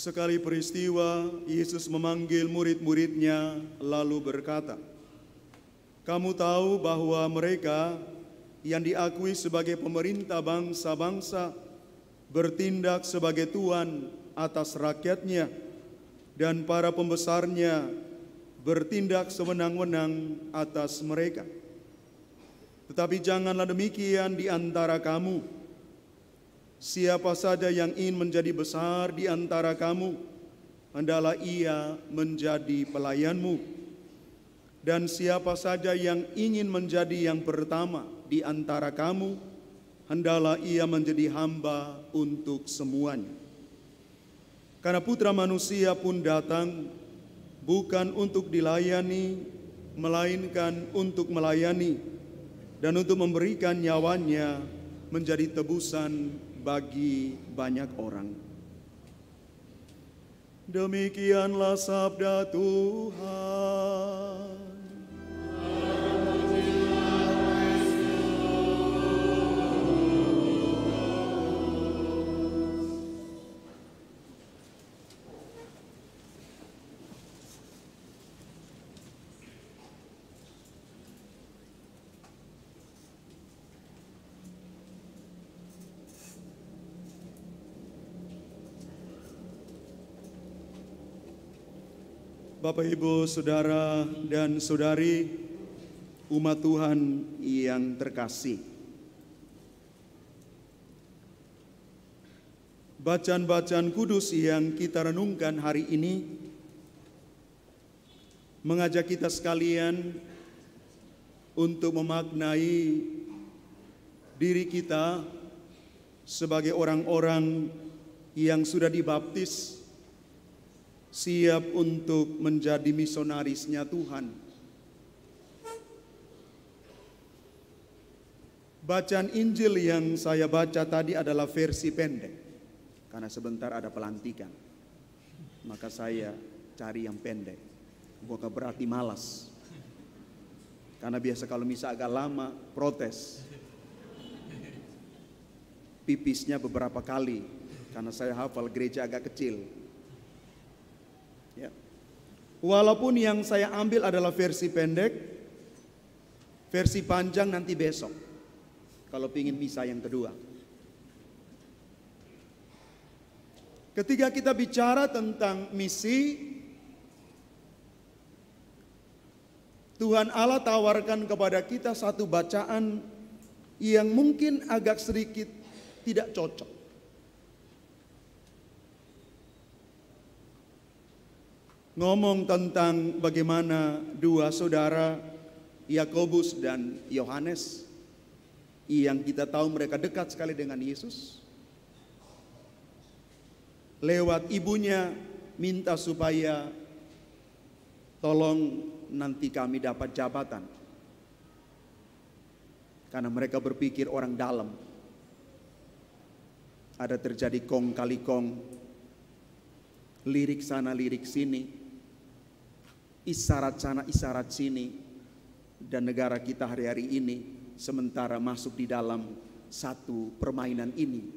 Sekali peristiwa, Yesus memanggil murid-muridnya lalu berkata, "Kamu tahu bahwa mereka yang diakui sebagai pemerintah bangsa-bangsa bertindak sebagai tuan atas rakyatnya, dan para pembesarnya bertindak sewenang-wenang atas mereka. Tetapi janganlah demikian di antara kamu. Siapa saja yang ingin menjadi besar di antara kamu, hendaklah ia menjadi pelayanmu. Dan siapa saja yang ingin menjadi yang pertama di antara kamu, hendaklah ia menjadi hamba untuk semuanya. Karena Putra Manusia pun datang bukan untuk dilayani, melainkan untuk melayani dan untuk memberikan nyawanya menjadi tebusan bagi banyak orang." Demikianlah sabda Tuhan. Bapak, Ibu, Saudara, dan Saudari, umat Tuhan yang terkasih. Bacaan-bacaan kudus yang kita renungkan hari ini mengajak kita sekalian untuk memaknai diri kita sebagai orang-orang yang sudah dibaptis, siap untuk menjadi misionarisnya Tuhan. Bacaan Injil yang saya baca tadi adalah versi pendek, karena sebentar ada pelantikan. Maka saya cari yang pendek, bukan berarti malas. Karena biasa kalau misa agak lama, protes. Pipisnya beberapa kali, karena saya hafal gereja agak kecil. Ya. Walaupun yang saya ambil adalah versi pendek, versi panjang nanti besok kalau ingin misa yang kedua. Ketika kita bicara tentang misi, Tuhan Allah tawarkan kepada kita satu bacaan yang mungkin agak sedikit tidak cocok. Ngomong tentang bagaimana dua saudara, Yakobus dan Yohanes, yang kita tahu mereka dekat sekali dengan Yesus. Lewat ibunya minta supaya tolong nanti kami dapat jabatan. Karena mereka berpikir orang dalam. Ada terjadi kong kali kong, lirik sana lirik sini, isyarat sana isyarat sini, dan negara kita hari-hari ini sementara masuk di dalam satu permainan ini.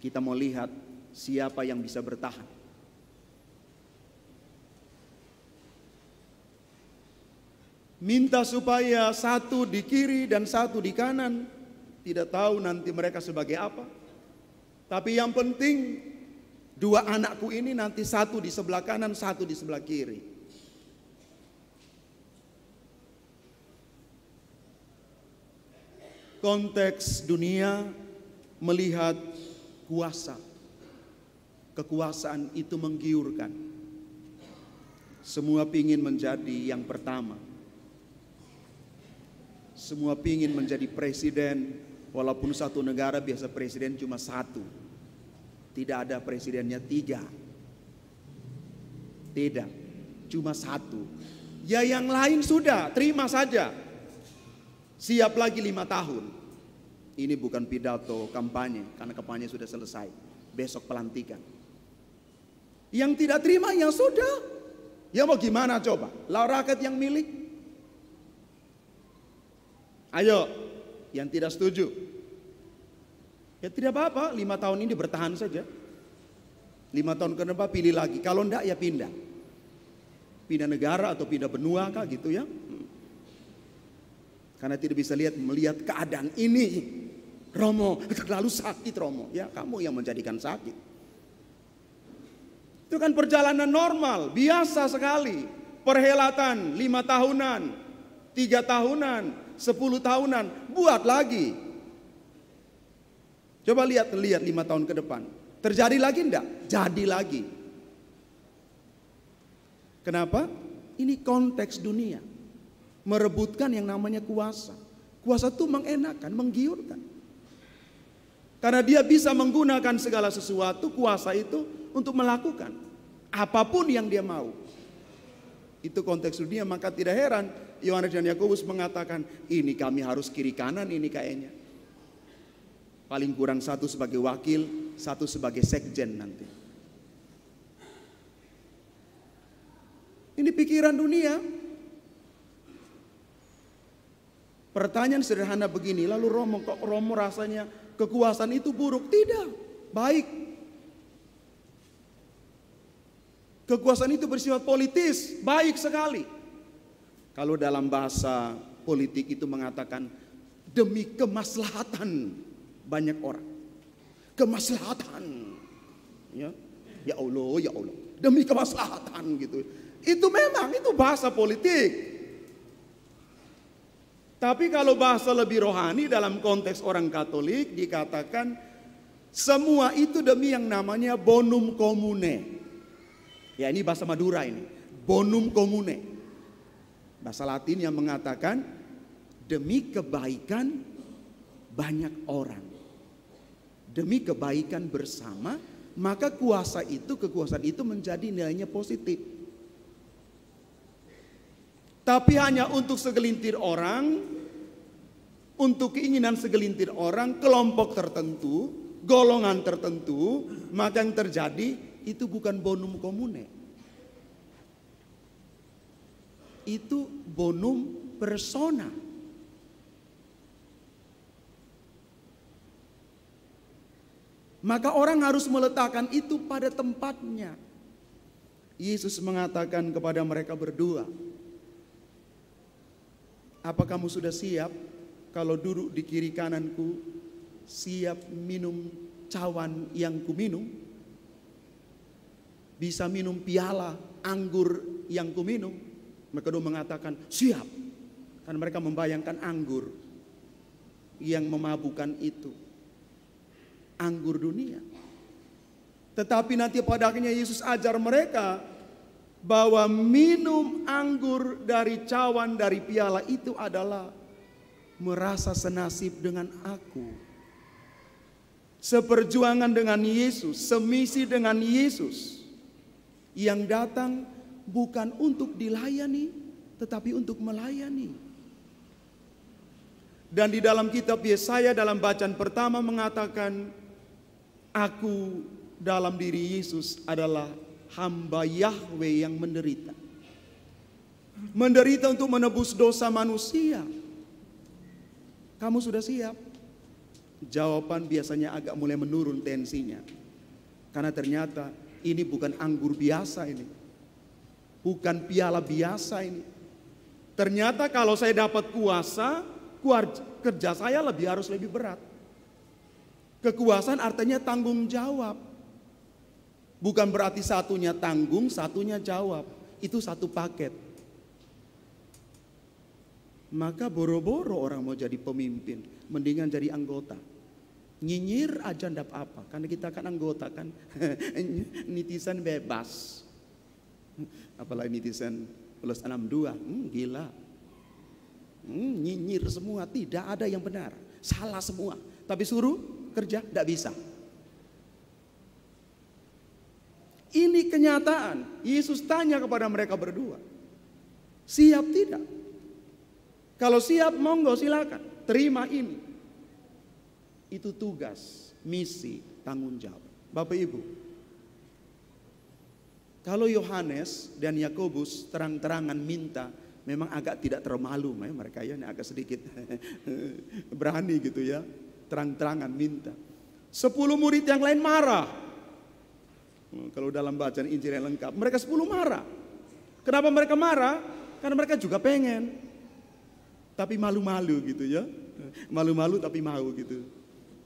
Kita mau lihat siapa yang bisa bertahan. Minta supaya satu di kiri dan satu di kanan, tidak tahu nanti mereka sebagai apa. Tapi yang penting dua anakku ini nanti satu di sebelah kanan, satu di sebelah kiri. Konteks dunia melihat kuasa. Kekuasaan itu menggiurkan. Semua pingin menjadi yang pertama. Semua pingin menjadi presiden, walaupun satu negara biasa presiden cuma satu. Tidak ada presidennya tiga. Tidak, cuma satu. Ya yang lain sudah, terima saja. Siap lagi 5 tahun. Ini bukan pidato kampanye, karena kampanye sudah selesai. Besok pelantikan. Yang tidak terima ya sudah. Ya mau gimana coba? Lah rakyat yang milih. Ayo, yang tidak setuju. Ya tidak apa-apa, 5 tahun ini bertahan saja. 5 tahun ke depan pilih lagi. Kalau enggak ya pindah. Pindah negara atau pindah benua kah gitu ya. Karena tidak bisa melihat keadaan ini. Romo terlalu sakit Romo. Ya kamu yang menjadikan sakit. Itu kan perjalanan normal. Biasa sekali. Perhelatan 5 tahunan. 3 tahunan. 10 tahunan. Buat lagi. Coba lihat 5 tahun ke depan. Terjadi lagi enggak? Jadi lagi. Kenapa? Ini konteks dunia. Merebutkan yang namanya kuasa. Kuasa itu mengenakan, menggiurkan. Karena dia bisa menggunakan segala sesuatu, kuasa itu untuk melakukan apapun yang dia mau. Itu konteks dunia, maka tidak heran Yohanes dan Yakobus mengatakan, ini kami harus kiri kanan ini kayaknya. Paling kurang satu sebagai wakil, satu sebagai sekjen nanti. Ini pikiran dunia. Pertanyaan sederhana begini, lalu Romo, kok Romo rasanya kekuasaan itu buruk? Tidak, baik. Kekuasaan itu bersifat politis, baik sekali. Kalau dalam bahasa politik itu mengatakan demi kemaslahatan banyak orang. Kemaslahatan. Ya Allah, demi kemaslahatan gitu. Itu memang itu bahasa politik. Tapi kalau bahasa lebih rohani dalam konteks orang Katolik dikatakan semua itu demi yang namanya bonum commune. Ya ini bahasa Madura ini. Bonum commune. Bahasa Latin yang mengatakan demi kebaikan banyak orang. Demi kebaikan bersama, maka kekuasaan itu menjadi nilainya positif. Tapi hanya untuk segelintir orang, untuk keinginan segelintir orang, kelompok tertentu, golongan tertentu, maka yang terjadi itu bukan bonum commune. Itu bonum persona. Maka orang harus meletakkan itu pada tempatnya. Yesus mengatakan kepada mereka berdua, apa kamu sudah siap kalau duduk di kiri kananku, siap minum cawan yang kuminum? Bisa minum piala anggur yang kuminum? Mereka kedua mengatakan siap. Karena mereka membayangkan anggur yang memabukkan itu. Anggur dunia. Tetapi nanti pada akhirnya Yesus ajar mereka bahwa minum anggur dari cawan dari piala itu adalah merasa senasib dengan aku. Seperjuangan dengan Yesus, semisi dengan Yesus. Yang datang bukan untuk dilayani, tetapi untuk melayani. Dan di dalam kitab Yesaya dalam bacaan pertama mengatakan, aku dalam diri Yesus adalah hamba Yahweh yang menderita. Menderita untuk menebus dosa manusia. Kamu sudah siap? Jawaban biasanya agak mulai menurun tensinya. Karena ternyata ini bukan anggur biasa ini. Bukan piala biasa ini. Ternyata kalau saya dapat kuasa, kerja saya harus lebih berat. Kekuasaan artinya tanggung jawab. Bukan berarti satunya tanggung, satunya jawab. Itu satu paket. Maka boro-boro orang mau jadi pemimpin, mendingan jadi anggota. Nyinyir aja ndak apa, karena kita kan anggota kan. Netizen bebas. Apalagi netizen plus 62, gila. Nyinyir semua, tidak ada yang benar. Salah semua. Tapi suruh kerja, tidak bisa. Ini kenyataan. Yesus tanya kepada mereka berdua, siap tidak? Kalau siap, monggo silakan, terima ini. Itu tugas, misi, tanggung jawab. Bapak Ibu, kalau Yohanes dan Yakobus terang-terangan minta, memang agak tidak termalu, mereka ya agak sedikit berani gitu ya, terang-terangan minta. 10 murid yang lain marah. Kalau dalam bacaan Injil yang lengkap, mereka 10 marah. Kenapa mereka marah? Karena mereka juga pengen, tapi malu-malu gitu ya. Malu-malu tapi mau gitu.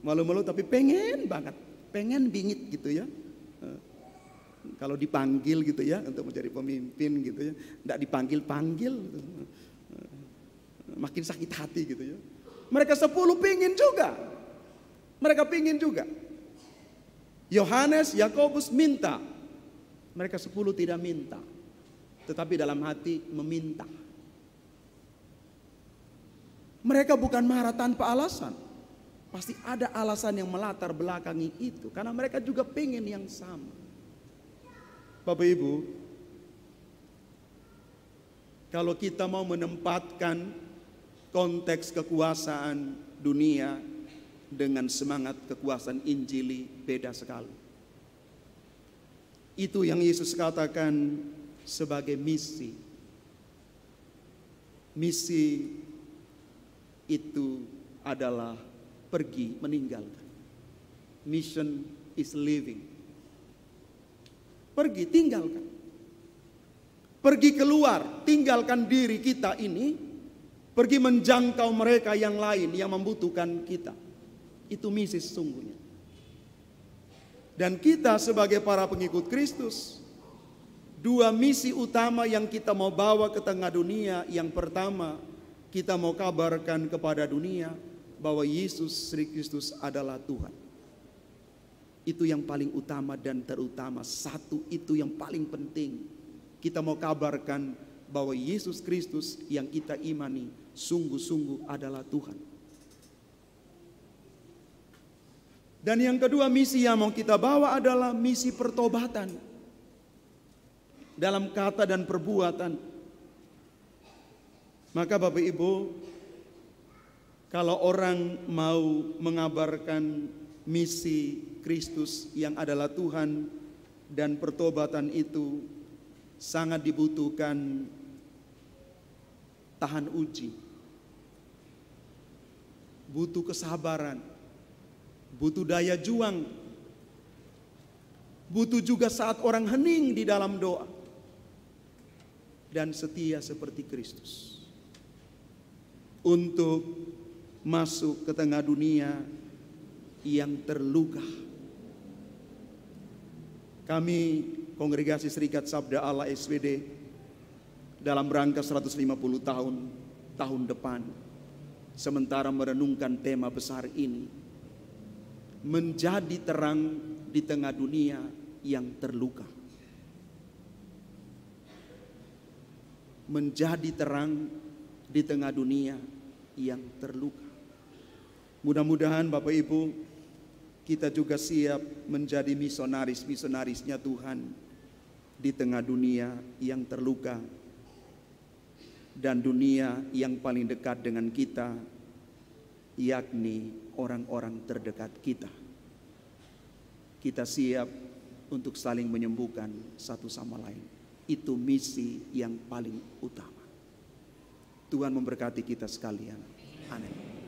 Malu-malu tapi pengen banget, pengen bingit gitu ya. Kalau dipanggil gitu ya untuk menjadi pemimpin gitu ya, enggak dipanggil-panggil gitu. Makin sakit hati gitu ya. Mereka 10 pingin juga. Mereka pingin juga. Yohanes, Yakobus minta. Mereka 10 tidak minta, tetapi dalam hati meminta. Mereka bukan marah tanpa alasan. Pasti ada alasan yang melatar belakangi itu. Karena mereka juga pengen yang sama. Bapak Ibu, kalau kita mau menempatkan konteks kekuasaan dunia dengan semangat kekuasaan Injili, beda sekali. Itu yang Yesus katakan sebagai misi. Misi itu adalah pergi, meninggalkan. Mission is living. Pergi, tinggalkan. Pergi keluar, tinggalkan diri kita ini. Pergi menjangkau mereka yang lain yang membutuhkan kita. Itu misi sesungguhnya. Dan kita sebagai para pengikut Kristus, 2 misi utama yang kita mau bawa ke tengah dunia. Yang pertama, kita mau kabarkan kepada dunia bahwa Yesus Kristus adalah Tuhan. Itu yang paling utama dan terutama. Satu itu yang paling penting. Kita mau kabarkan bahwa Yesus Kristus yang kita imani sungguh-sungguh adalah Tuhan. Dan yang kedua misi yang mau kita bawa adalah misi pertobatan. Dalam kata dan perbuatan. Maka Bapak Ibu, kalau orang mau mengabarkan misi Kristus yang adalah Tuhan dan pertobatan itu sangat dibutuhkan tahan uji. Butuh kesabaran, butuh daya juang, butuh juga saat orang hening di dalam doa, dan setia seperti Kristus untuk masuk ke tengah dunia yang terluka. Kami Kongregasi Serikat Sabda Allah SWD dalam rangka 150 tahun depan, sementara merenungkan tema besar ini, menjadi terang di tengah dunia yang terluka. Menjadi terang di tengah dunia yang terluka. Mudah-mudahan Bapak Ibu, kita juga siap menjadi misionarisnya Tuhan di tengah dunia yang terluka dan dunia yang paling dekat dengan kita, yakni orang-orang terdekat kita. Kita siap untuk saling menyembuhkan satu sama lain. Itu misi yang paling utama. Tuhan memberkati kita sekalian. Amin.